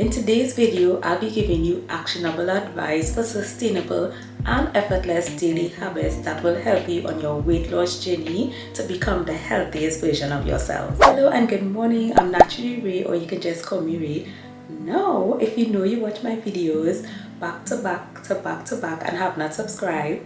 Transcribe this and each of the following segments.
In today's video, I'll be giving you actionable advice for sustainable and effortless daily habits that will help you on your weight loss journey to become the healthiest version of yourself. Hello and good morning. I'm Naturally Ray, or you can just call me Ray. Now, if you know you watch my videos back to back and have not subscribed,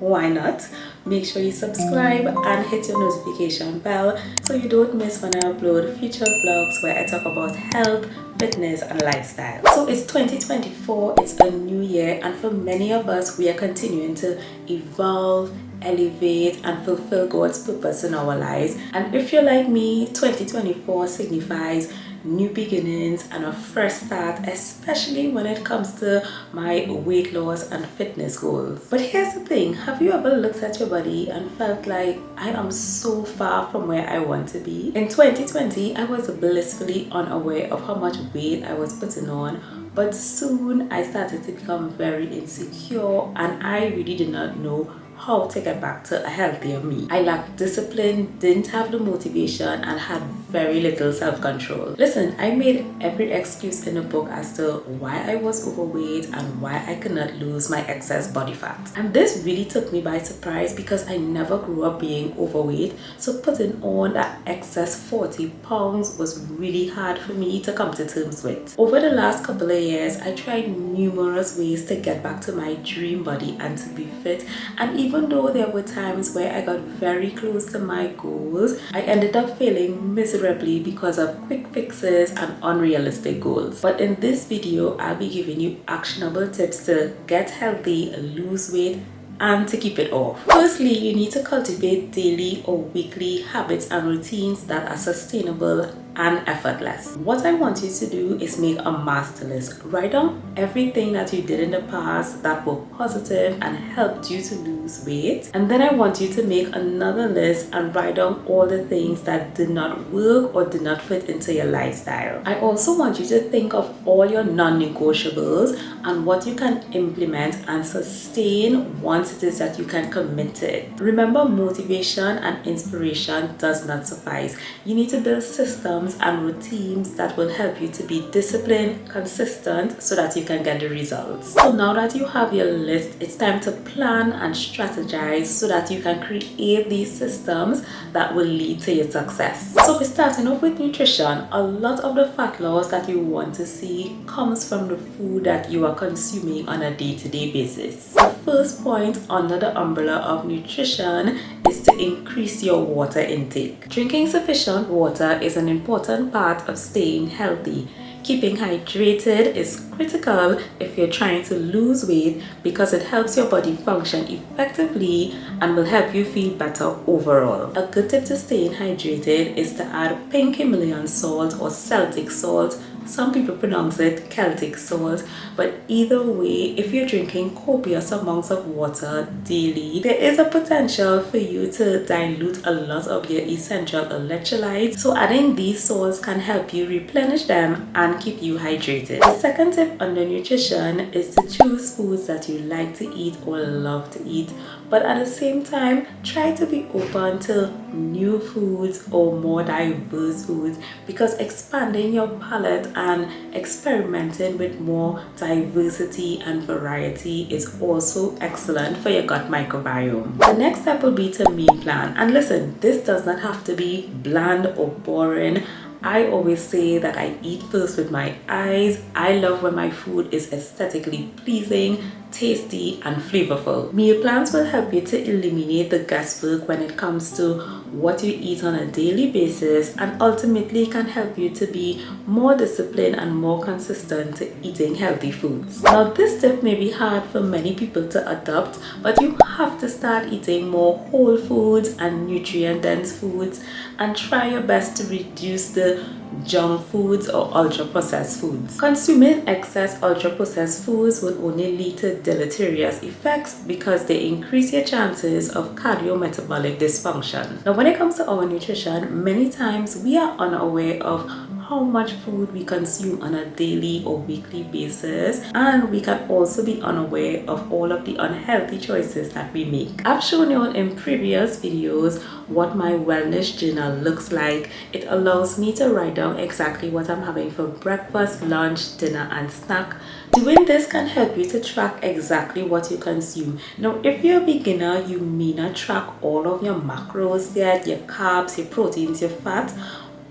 why not? Make sure you subscribe and hit your notification bell so you don't miss when I upload future vlogs where I talk about health, fitness and lifestyle. So it's 2024, it's a new year, and for many of us we are continuing to evolve, elevate and fulfill God's purpose in our lives. And if you're like me, 2024 signifies new beginnings and a fresh start, especially when it comes to my weight loss and fitness goals. But here's the thing, have you ever looked at your body and felt like I am so far from where I want to be? In 2020, I was blissfully unaware of how much weight I was putting on, but soon I started to become very insecure and I really did not know how to get back to a healthier me. I lacked discipline, didn't have the motivation and had very little self-control. Listen, I made every excuse in the book as to why I was overweight and why I could not lose my excess body fat. And this really took me by surprise because I never grew up being overweight, so putting on that excess 40 pounds was really hard for me to come to terms with. Over the last couple of years, I tried numerous ways to get back to my dream body and to be fit, and even though there were times where I got very close to my goals, I ended up failing miserably because of quick fixes and unrealistic goals. But in this video, I'll be giving you actionable tips to get healthy, lose weight, and to keep it off. Firstly, you need to cultivate daily or weekly habits and routines that are sustainable and effortless. What I want you to do is make a master list. Write down everything that you did in the past that were positive and helped you to lose weight. And then I want you to make another list and write down all the things that did not work or did not fit into your lifestyle. I also want you to think of all your non-negotiables and what you can implement and sustain once it is that you can commit to it. Remember, motivation and inspiration does not suffice. You need to build systems and routines that will help you to be disciplined, consistent, so that you can get the results. So now that you have your list, it's time to plan and strategize so that you can create these systems that will lead to your success. So we're starting off with nutrition. A lot of the fat loss that you want to see comes from the food that you are consuming on a day-to-day basis. The first point under the umbrella of nutrition is to increase your water intake. Drinking sufficient water is an important part of staying healthy. Keeping hydrated is critical if you're trying to lose weight because it helps your body function effectively and will help you feel better overall. A good tip to staying hydrated is to add pink Himalayan salt or Celtic salt. Some people pronounce it Celtic salt, but either way, if you're drinking copious amounts of water daily, there is a potential for you to dilute a lot of your essential electrolytes. So adding these salts can help you replenish them and keep you hydrated. The second tip under nutrition is to choose foods that you like to eat or love to eat, but at the same time, try to be open to new foods or more diverse foods, because expanding your palate and experimenting with more diversity and variety is also excellent for your gut microbiome. The next step will be to meal plan. And listen, this does not have to be bland or boring. I always say that I eat first with my eyes. I love when my food is aesthetically pleasing, tasty and flavorful. Meal plans will help you to eliminate the guesswork when it comes to what you eat on a daily basis, and ultimately can help you to be more disciplined and more consistent to eating healthy foods. Now, this tip may be hard for many people to adopt, but you have to start eating more whole foods and nutrient-dense foods, and try your best to reduce the junk foods or ultra-processed foods. Consuming excess ultra-processed foods will only lead to deleterious effects because they increase your chances of cardiometabolic dysfunction. Now, when it comes to our nutrition, many times we are unaware of how much food we consume on a daily or weekly basis, and we can also be unaware of all of the unhealthy choices that we make. I've shown you in previous videos what my wellness journal looks like. It allows me to write down exactly what I'm having for breakfast, lunch, dinner, and snack. Doing this can help you to track exactly what you consume. Now, if you're a beginner, you may not track all of your macros yet, your carbs, your proteins, your fat,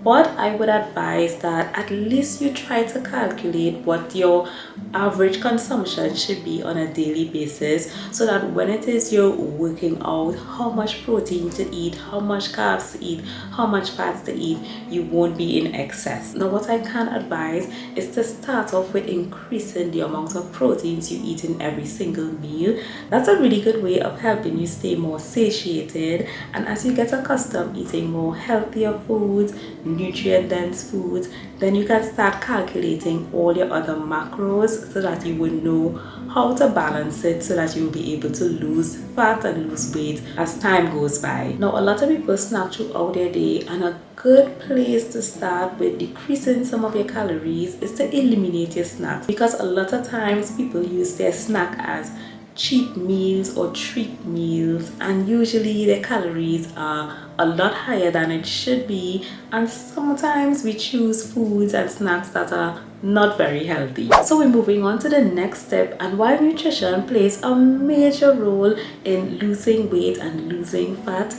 but I would advise that at least you try to calculate what your average consumption should be on a daily basis, so that when it is you're working out how much protein to eat, how much carbs to eat, how much fats to eat, you won't be in excess. Now, what I can advise is to start off with increasing the amount of proteins you eat in every single meal. That's a really good way of helping you stay more satiated, and as you get accustomed eating more healthier foods, nutrient dense foods, then you can start calculating all your other macros so that you would know how to balance it, so that you'll be able to lose fat and lose weight as time goes by. Now, a lot of people snack throughout their day, and a good place to start with decreasing some of your calories is to eliminate your snacks, because a lot of times people use their snack as cheat meals or treat meals, and usually the calories are a lot higher than it should be, and sometimes we choose foods and snacks that are not very healthy. So we're moving on to the next step, and while nutrition plays a major role in losing weight and losing fat,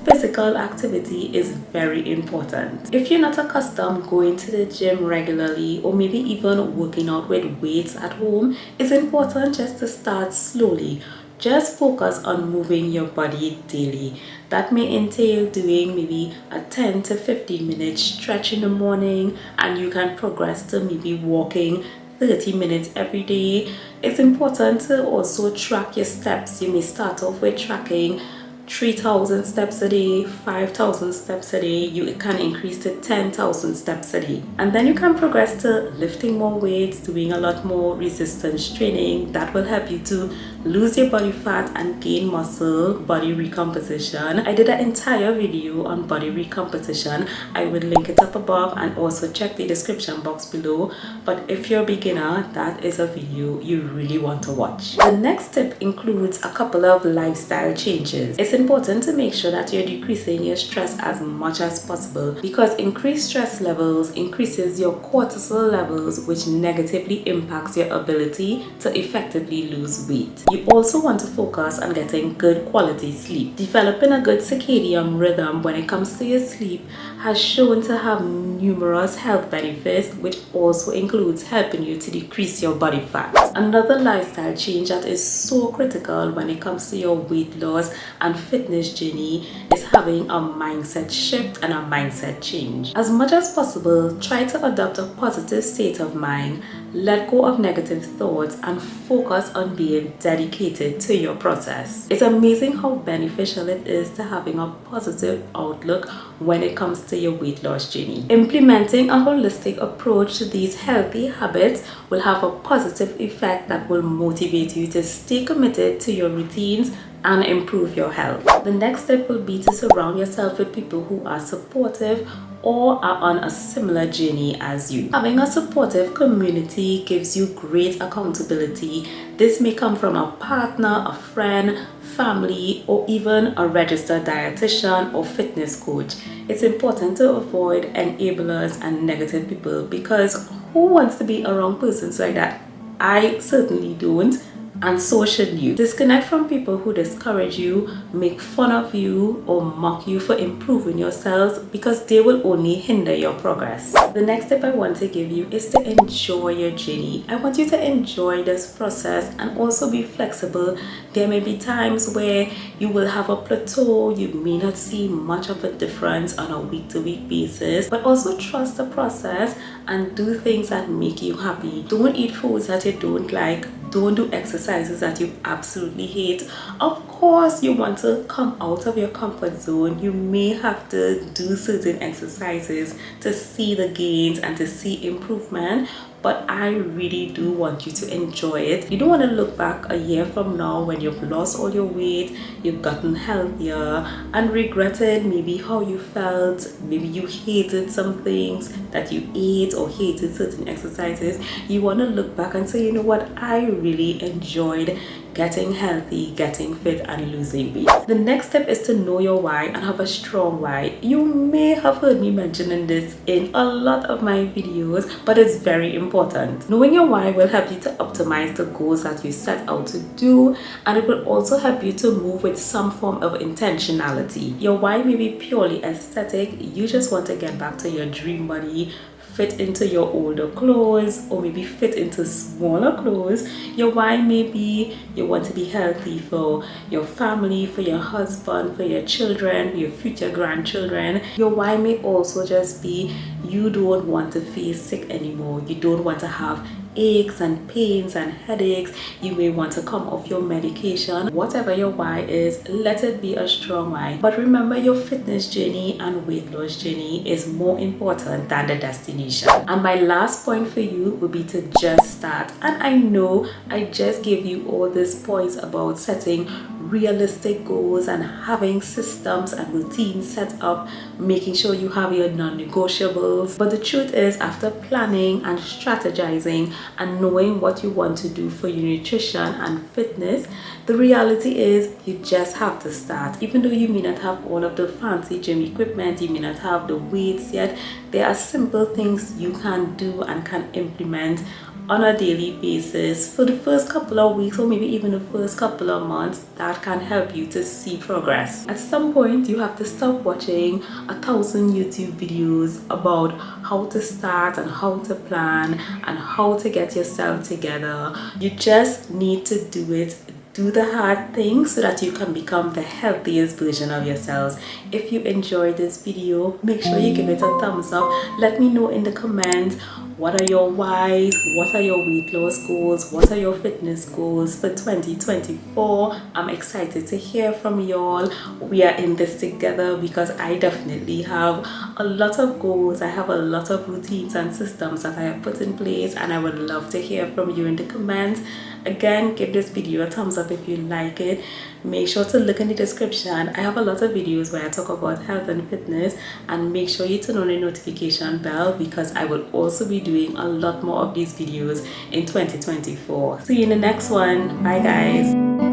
physical activity is very important. If you're not accustomed going to the gym regularly, or maybe even working out with weights at home, it's important just to start slowly. Just focus on moving your body daily. That may entail doing maybe a 10 to 15 minute stretch in the morning, and you can progress to maybe walking 30 minutes every day. It's important to also track your steps. You may start off with tracking 3,000 steps a day, 5,000 steps a day. You can increase to 10,000 steps a day, and then you can progress to lifting more weights, doing a lot more resistance training. That will help you to lose your body fat and gain muscle. Body recomposition, I did an entire video on body recomposition. I will link it up above, and also check the description box below. But if you're a beginner, that is a video you really want to watch. The next tip includes a couple of lifestyle changes. It's important to make sure that you're decreasing your stress as much as possible, because increased stress levels increases your cortisol levels, which negatively impacts your ability to effectively lose weight. You also want to focus on getting good quality sleep. Developing a good circadian rhythm when it comes to your sleep has shown to have numerous health benefits, which also includes helping you to decrease your body fat. Another lifestyle change that is so critical when it comes to your weight loss and fitness journey is having a mindset shift and a mindset change. As much as possible, try to adopt a positive state of mind, let go of negative thoughts, and focus on being dedicated to your process. It's amazing how beneficial it is to having a positive outlook when it comes to your weight loss journey. Implementing a holistic approach to these healthy habits will have a positive effect that will motivate you to stay committed to your routines and improve your health. The next step will be to surround yourself with people who are supportive or are on a similar journey as you. Having a supportive community gives you great accountability. This may come from a partner, a friend, family, or even a registered dietitian or fitness coach. It's important to avoid enablers and negative people, because who wants to be around persons like that? I certainly don't. And so should you. Disconnect from people who discourage you, make fun of you, or mock you for improving yourselves, because they will only hinder your progress. The next tip I want to give you is to enjoy your journey. I want you to enjoy this process and also be flexible. There may be times where you will have a plateau, you may not see much of a difference on a week-to-week basis, but also trust the process and do things that make you happy. Don't eat foods that you don't like. Don't do exercises that you absolutely hate. Of course, you want to come out of your comfort zone. You may have to do certain exercises to see the gains and to see improvement, but I really do want you to enjoy it. You don't want to look back a year from now when you've lost all your weight, you've gotten healthier, and regretted maybe how you felt. Maybe you hated some things that you ate or hated certain exercises. You want to look back and say, you know what, I really enjoyed getting healthy, getting fit, and losing weight. The next step is to know your why and have a strong why. You may have heard me mentioning this in a lot of my videos, but it's very important. Knowing your why will help you to optimize the goals that you set out to do, and it will also help you to move with some form of intentionality. Your why may be purely aesthetic. You just want to get back to your dream body, fit into your older clothes, or maybe fit into smaller clothes. Your why may be you want to be healthy for your family, for your husband, for your children, your future grandchildren. Your why may also just be you don't want to feel sick anymore. You don't want to have aches and pains and headaches. You may want to come off your medication. Whatever your why is, let it be a strong why. But remember, your fitness journey and weight loss journey is more important than the destination. And my last point for you would be to just start. And I know I just gave you all these points about setting realistic goals and having systems and routines set up, making sure you have your non-negotiables. But the truth is, after planning and strategizing and knowing what you want to do for your nutrition and fitness, the reality is you just have to start. Even though you may not have all of the fancy gym equipment, you may not have the weights yet, there are simple things you can do and can implement on a daily basis for the first couple of weeks, or maybe even the first couple of months, that can help you to see progress. At some point, you have to stop watching 1,000 YouTube videos about how to start and how to plan and how to get yourself together. You just need to do it. Do the hard things so that you can become the healthiest version of yourselves. If you enjoyed this video, make sure you give it a thumbs up. Let me know in the comments, what are your whys, what are your weight loss goals, what are your fitness goals for 2024. I'm excited to hear from y'all. We are in this together because I definitely have a lot of goals. I have a lot of routines and systems that I have put in place, and I would love to hear from you in the comments. Again, give this video a thumbs up if you like it. Make sure to look in the description. I have a lot of videos where I talk about health and fitness, and make sure you turn on the notification bell because I will also be doing a lot more of these videos in 2024. See you in the next one. Bye guys.